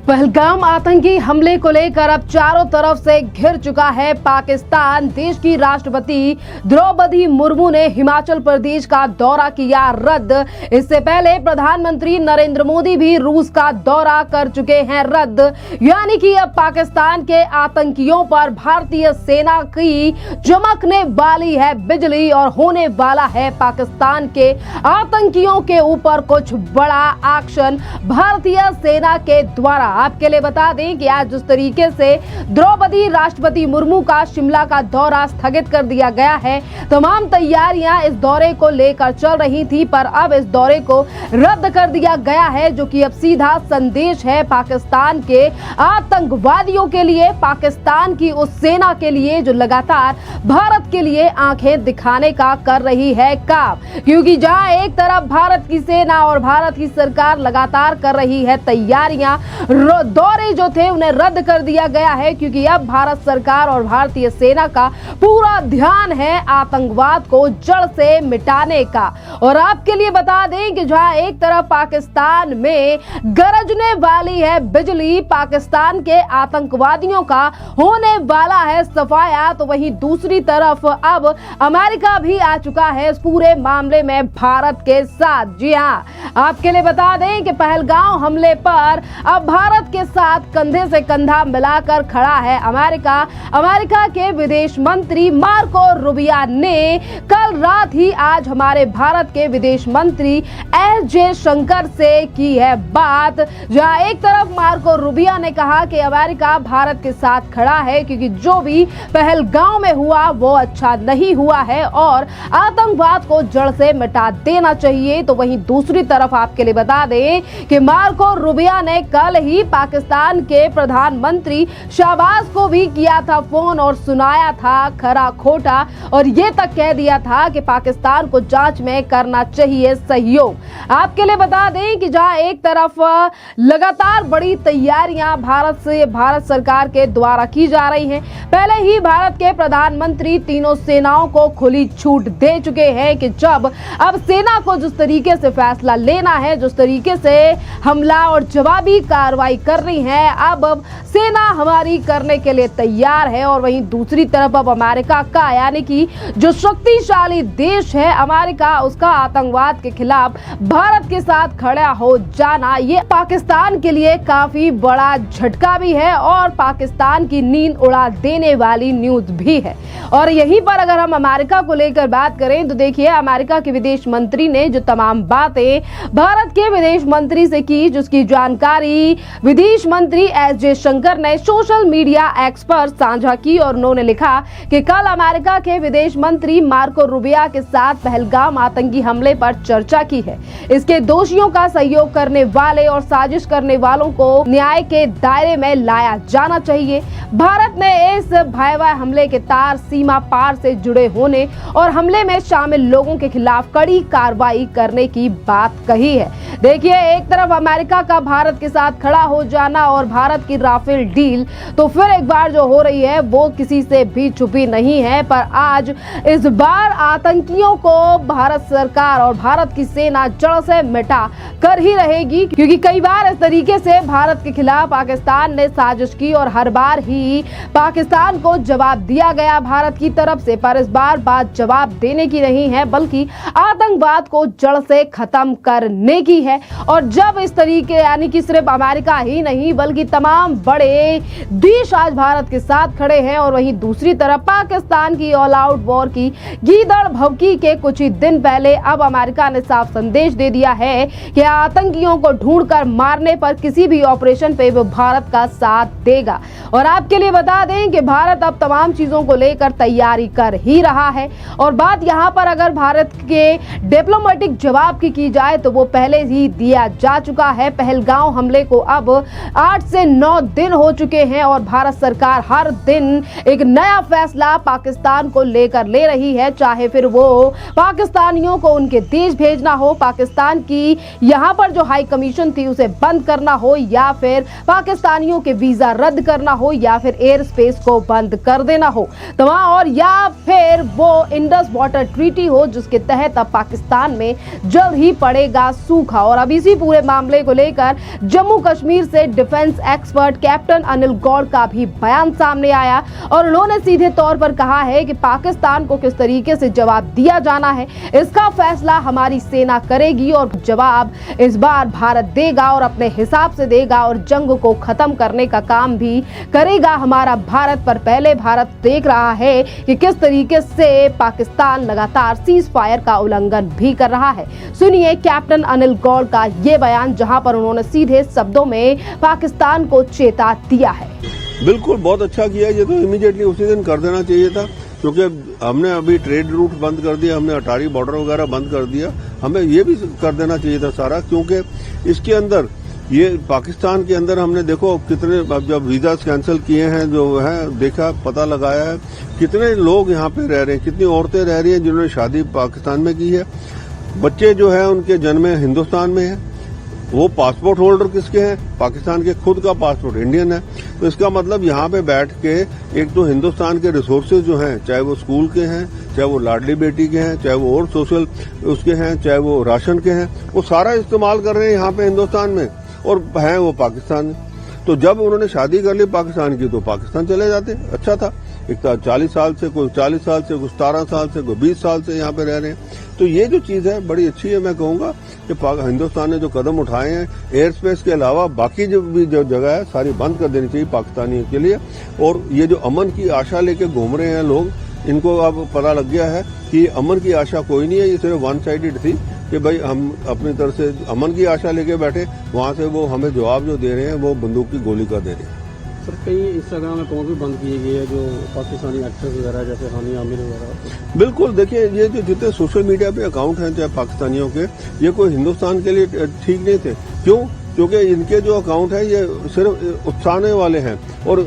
पहलगाम आतंकी हमले को लेकर अब चारों तरफ से घिर चुका है पाकिस्तान। देश की राष्ट्रपति द्रौपदी मुर्मू ने हिमाचल प्रदेश का दौरा किया रद्द। इससे पहले प्रधानमंत्री नरेंद्र मोदी भी रूस का दौरा कर चुके हैं रद्द। यानी कि अब पाकिस्तान के आतंकियों पर भारतीय सेना की चमकने वाली है बिजली और होने वाला है पाकिस्तान के आतंकियों के ऊपर कुछ बड़ा एक्शन भारतीय सेना के द्वारा। आपके लिए बता दें कि आज जिस तरीके से द्रौपदी राष्ट्रपति मुर्मू का शिमला का दौरा स्थगित कर दिया गया है, तमाम तैयारियां इस दौरे को लेकर चल रही थी, पर अब इस दौरे को रद्द कर दिया गया है, जो कि अब सीधा संदेश है पाकिस्तान के आतंकवादियों के लिए, पाकिस्तान की उस सेना के लिए जो लगातार भारत के लिए आंखें दिखाने का कर रही है काम। क्योंकि जहां एक तरफ भारत की सेना और भारत की सरकार लगातार कर रही है तैयारियां, दौरे जो थे उन्हें रद्द कर दिया गया है, क्योंकि अब भारत सरकार और भारतीय सेना का पूरा ध्यान है आतंकवाद को जड़ से मिटाने का। और आपके लिए बता दें कि जहां एक तरफ पाकिस्तान में गरजने वाली है बिजली, पाकिस्तान के आतंकवादियों का होने वाला है सफाया, तो वहीं दूसरी तरफ अब अमेरिका भी आ चुका है इस पूरे मामले में भारत के साथ। जी हां, आपके लिए बता दें कि पहलगाम हमले पर अब भारत के साथ कंधे से कंधा मिलाकर खड़ा है अमेरिका। अमेरिका के विदेश मंत्री मार्को रूबियो ने कल रात ही आज हमारे भारत के विदेश मंत्री एस जयशंकर से की है बात, जहां एक तरफ मार्को रूबियो ने कहा कि अमेरिका भारत के साथ खड़ा है, क्योंकि जो भी पहलगाम में हुआ वो अच्छा नहीं हुआ है और आतंकवाद को जड़ से मिटा देना चाहिए। तो वहीं दूसरी तरफ आपके लिए बता दें कि मार्को रूबियो ने कल ही पाकिस्तान के प्रधानमंत्री शहबाज को भी किया था फोन और सुनाया था खरा खोटा, और ये तक कह दिया था कि पाकिस्तान को जांच में करना चाहिए सहयोग। आपके लिए बता दें कि जहां एक तरफ लगातार बड़ी तैयारियां भारत सरकार के द्वारा की जा रही हैं, पहले ही भारत के प्रधानमंत्री तीनों सेनाओं को खुली छूट दे चुके हैं कि जब अब सेना को जिस तरीके से फैसला लेना है, जिस तरीके से हमला और जवाबी कार्रवाई कर रही है, अब सेना हमारी करने के लिए तैयार है। और वहीं दूसरी तरफ अब अमेरिका का, यानी कि जो शक्तिशाली देश है अमेरिका, उसका आतंकवाद के खिलाफ भारत के साथ खड़ा हो जाना, ये पाकिस्तान के लिए काफी बड़ा झटका भी है और पाकिस्तान की नींद उड़ा देने वाली न्यूज भी है। और यहीं पर अगर हम अमेरिका को लेकर बात करें तो देखिए, अमेरिका के विदेश मंत्री ने जो तमाम बातें भारत के विदेश मंत्री से की, जिसकी जानकारी विदेश मंत्री एस जयशंकर ने सोशल मीडिया एक्स पर साझा की, और उन्होंने लिखा कि कल अमेरिका के विदेश मंत्री मार्को रूबियो के साथ पहलगाम आतंकी हमले पर चर्चा की है। इसके दोषियों का सहयोग करने वाले और साजिश करने वालों को न्याय के दायरे में लाया जाना चाहिए। भारत ने इस भयावह हमले के तार सीमा पार से जुड़े होने और हमले में शामिल लोगों के खिलाफ कड़ी कार्रवाई करने की बात कही है। देखिए, एक तरफ अमेरिका का भारत के साथ खड़ा हो जाना और भारत की राफेल डील तो फिर एक बार जो हो रही है वो किसी से भी छुपी नहीं है, पर आज इस बार आतंकियों को भारत सरकार और भारत की सेना जड़ से मिटा कर ही रहेगी, क्योंकि कई बार इस तरीके से भारत के खिलाफ पाकिस्तान ने साजिश की और हर बार ही पाकिस्तान को जवाब दिया गया भारत की तरफ से। पर इस बार बात जवाब देने की नहीं है, बल्कि आतंकवाद को जड़ से खत्म करने की है। और जब इस तरीके, यानी कि सिर्फ अमेरिका ही नहीं बल्कि तमाम बड़े देश आज भारत के साथ खड़े हैं, और वहीं दूसरी तरफ पाकिस्तान की ऑल आउट वॉर की गीदड़ भभकी के कुछ ही दिन पहले अब अमेरिका ने साफ संदेश दे दिया है कि आतंकियों को ढूंढकर मारने पर किसी भी ऑपरेशन पे वो भारत का साथ देगा। और आपके लिए बता दें कि भारत अब तमाम चीजों को लेकर तैयारी कर ही रहा है। और बात यहाँ पर अगर भारत के डिप्लोमेटिक जवाब की जाए तो वो पहले ही दिया जा चुका है। पहलगाम हमले को अब 8 से 9 दिन हो चुके हैं और भारत सरकार हर दिन एक नया फैसला पाकिस्तान को लेकर ले रही है, चाहे फिर वो पाकिस्तानियों को उनके देश भेजना हो, पाकिस्तान की यहाँ पर जो हाई कमीशन थी उसे बंद करना हो, या फिर पाकिस्तानियों के वीजा रद्द करना हो, या या फिर एयर स्पेस को बंद कर देना हो, तो वहां और या फिर वो इंडस वाटर ट्रीटी हो जिसके तहत अब पाकिस्तान में जल्द ही पड़ेगा सूखा। और अब इसी पूरे मामले को लेकर जम्मू कश्मीर से defence expert captain Anil Gaur का भी बयान सामने आया और उन्होंने सीधे तौर पर कहा है कि पाकिस्तान को किस तरीके से जवाब दिया जाना है, इसका फैसला हमारी सेना करेगी और जवाब इस बार भारत देगा और अपने हिसाब से देगा और जंग को खत्म करने का काम भी करेगा हमारा भारत। पर पहले भारत देख रहा है कि किस तरीके से पाकिस्तान लगातार सीज फायर का उल्लंघन भी कर रहा है। सुनिए कैप्टन अनिल गौड़ का ये बयान, जहां पर उन्होंने सीधे शब्दों में पाकिस्तान को चेता दिया है। बिल्कुल, बहुत अच्छा किया। ये तो इमीडिएटली उसी दिन कर देना चाहिए था, क्योंकि हमने अभी ट्रेड रूट बंद कर दिया, हमने अटारी बॉर्डर वगैरह बंद कर दिया। हमें ये भी कर देना चाहिए था सारा, क्योंकि इसके अंदर ये पाकिस्तान के अंदर हमने देखो कितने, अब जब वीजा कैंसिल किए हैं जो है देखा, पता लगाया है कितने लोग यहाँ पे रह रहे हैं, कितनी औरतें रह रही हैं जिन्होंने शादी पाकिस्तान में की है, बच्चे जो है उनके जन्म हिंदुस्तान में है। वो पासपोर्ट होल्डर किसके हैं? पाकिस्तान के खुद का पासपोर्ट इंडियन है। तो इसका मतलब यहाँ पे बैठ के एक तो हिंदुस्तान के रिसोर्सेज जो हैं, चाहे वो स्कूल के हैं, चाहे वो लाडली बेटी के हैं, चाहे वो और सोशल उसके हैं, चाहे वो राशन के हैं, वो सारा इस्तेमाल कर रहे हैं यहाँ पे हिंदुस्तान में और हैं वो पाकिस्तान में। तो जब उन्होंने शादी कर ली पाकिस्तान की तो पाकिस्तान चले जाते, अच्छा था। एक तो 40 साल से, कोई 40 साल से, कोई 17 साल से, कोई 20 साल से यहाँ पे रह रहे हैं। तो ये जो चीज है बड़ी अच्छी है। मैं कहूंगा कि हिंदुस्तान ने जो कदम उठाए हैं, एयर स्पेस के अलावा बाकी जो भी जो जगह है सारी बंद कर देनी चाहिए पाकिस्तानियों के लिए। और ये जो अमन की आशा लेके घूम रहे हैं लोग, इनको अब पता लग गया है कि अमन की आशा कोई नहीं है, ये सिर्फ वन साइडेड थी कि भाई हम अपनी तरफ से अमन की आशा लेके बैठे, वहां से वो हमें जवाब जो दे रहे हैं वो बंदूक की गोली का दे रहे हैं। सर, कई इंस्टाग्राम अकाउंट भी बंद किए गए हैं जो पाकिस्तानी एक्टर्स वगैरह जैसे हानी आमिर वगैरह। बिल्कुल, देखिए ये जो जितने सोशल मीडिया पे अकाउंट हैं चाहे पाकिस्तानियों के, ये कोई हिंदुस्तान के लिए ठीक नहीं थे। क्यों? क्योंकि इनके जो अकाउंट है ये सिर्फ उकसाने वाले हैं और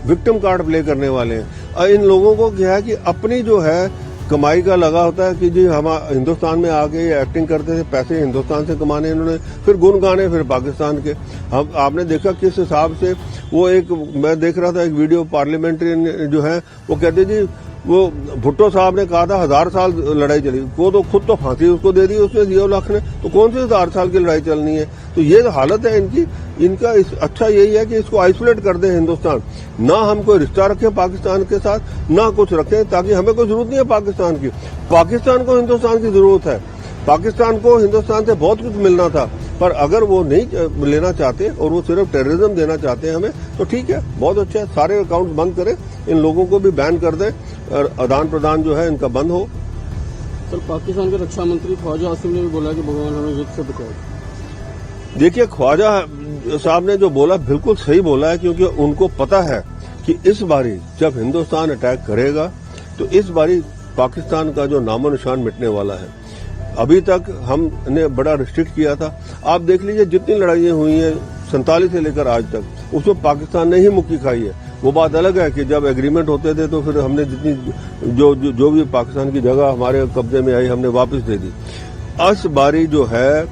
विक्टिम कार्ड प्ले करने वाले हैं। इन लोगों को क्या है कि अपनी जो है कमाई का लगा होता है कि जी हम हिंदुस्तान में आके एक्टिंग करते थे, पैसे हिंदुस्तान से कमाने इन्होंने, फिर गुन गाने फिर पाकिस्तान के। हम आपने देखा किस हिसाब से वो एक, मैं देख रहा था एक वीडियो, पार्लियामेंट्री जो है वो कहते जी वो भुट्टो साहब ने कहा था 1000 साल लड़ाई चली, वो तो खुद तो फांसी उसको दे दी उसने जियो लाख ने, तो कौन सी 1000 साल की लड़ाई चलनी है। तो ये हालत है इनकी। इनका अच्छा यही है कि इसको आइसोलेट कर दे हिंदुस्तान, ना हम कोई रिश्ता रखें पाकिस्तान के साथ, ना कुछ रखें, ताकि हमें कोई जरूरत नहीं है पाकिस्तान की। पाकिस्तान को हिंदुस्तान की जरूरत है, पाकिस्तान को हिंदुस्तान से बहुत कुछ मिलना था, पर अगर वो नहीं लेना चाहते और वो सिर्फ टेररिज्म देना चाहते हैं हमें, तो ठीक है, बहुत अच्छा है, सारे अकाउंट बंद करें, इन लोगों को भी बैन कर दें और आदान प्रदान जो है इनका बंद हो। सर, पाकिस्तान के रक्षा मंत्री ख्वाजा आसिम ने भी बोला कि भगवान हमें युद्ध से बचाए। देखिए, ख्वाजा साहब ने जो बोला बिल्कुल सही बोला है, क्योंकि उनको पता है कि इस बारी जब हिंदुस्तान अटैक करेगा तो इस बारी पाकिस्तान का जो नामो निशान मिटने वाला है। अभी तक हमने बड़ा रिस्ट्रिक्ट किया था, आप देख लीजिए जितनी लड़ाइयां हुई हैं 47 से लेकर आज तक, उसमें पाकिस्तान ने ही मुक्की खाई है। वो बात अलग है कि जब एग्रीमेंट होते थे तो फिर हमने जितनी जो भी पाकिस्तान की जगह हमारे कब्जे में आई हमने वापस दे दी। इस बारी जो है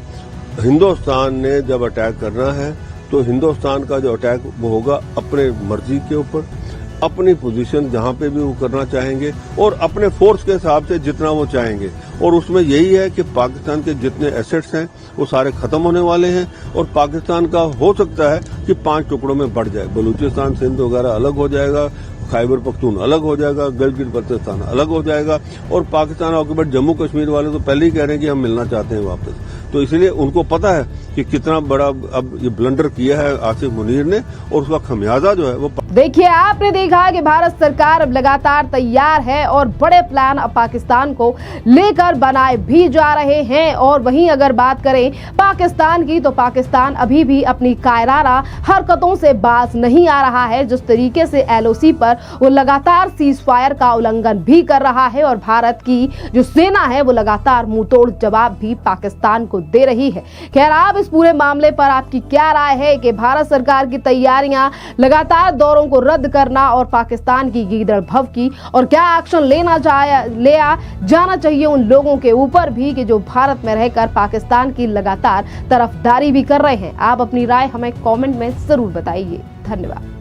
हिंदुस्तान ने जब अटैक करना है तो हिंदुस्तान का जो अटैक वो होगा अपने मर्जी के ऊपर, अपनी पोजीशन जहां पे भी वो करना चाहेंगे और अपने फोर्स के हिसाब से जितना वो चाहेंगे। और उसमें यही है कि पाकिस्तान के जितने एसेट्स हैं वो सारे खत्म होने वाले हैं और पाकिस्तान का हो सकता है कि 5 टुकड़ों में बढ़ जाए। बलूचिस्तान, सिंध वगैरह अलग हो जाएगा, खैबर पख्तून अलग हो जाएगा, गिलगित बल्तिस्तान अलग हो जाएगा और पाकिस्तान ऑक्यूपाइड जम्मू कश्मीर वाले तो पहले ही कह रहे हैं कि हम मिलना चाहते हैं वापस। तो इसलिए उनको पता है कि कितना बड़ा अब ये ब्लंडर किया है आसिफ मुनीर ने और उसका खमियाजा जो है वो। देखिए, आपने देखा कि भारत सरकार अब लगातार तैयार है और बड़े प्लान अब पाकिस्तान को लेकर बनाए भी जा रहे हैं। और वहीं अगर बात करें पाकिस्तान की, तो पाकिस्तान अभी भी अपनी कायराना हरकतों से बाज नहीं आ रहा है। जिस तरीके से LOC पर वो लगातार सीज फायर का उल्लंघन भी कर रहा है और भारत की जो सेना है वो लगातार मुंहतोड़ जवाब भी पाकिस्तान को दे रही है। खैर, आप इस पूरे मामले पर आपकी क्या राय है कि भारत सरकार की तैयारियां लगातार दौरों को रद्द करना और पाकिस्तान की गीदड़ भव की, और क्या एक्शन लिया जाना चाहिए उन लोगों के ऊपर भी कि जो भारत में रहकर पाकिस्तान की लगातार तरफदारी भी कर रहे हैं? आप अपनी राय हमें कमेंट में जरूर बताइए। धन्यवाद।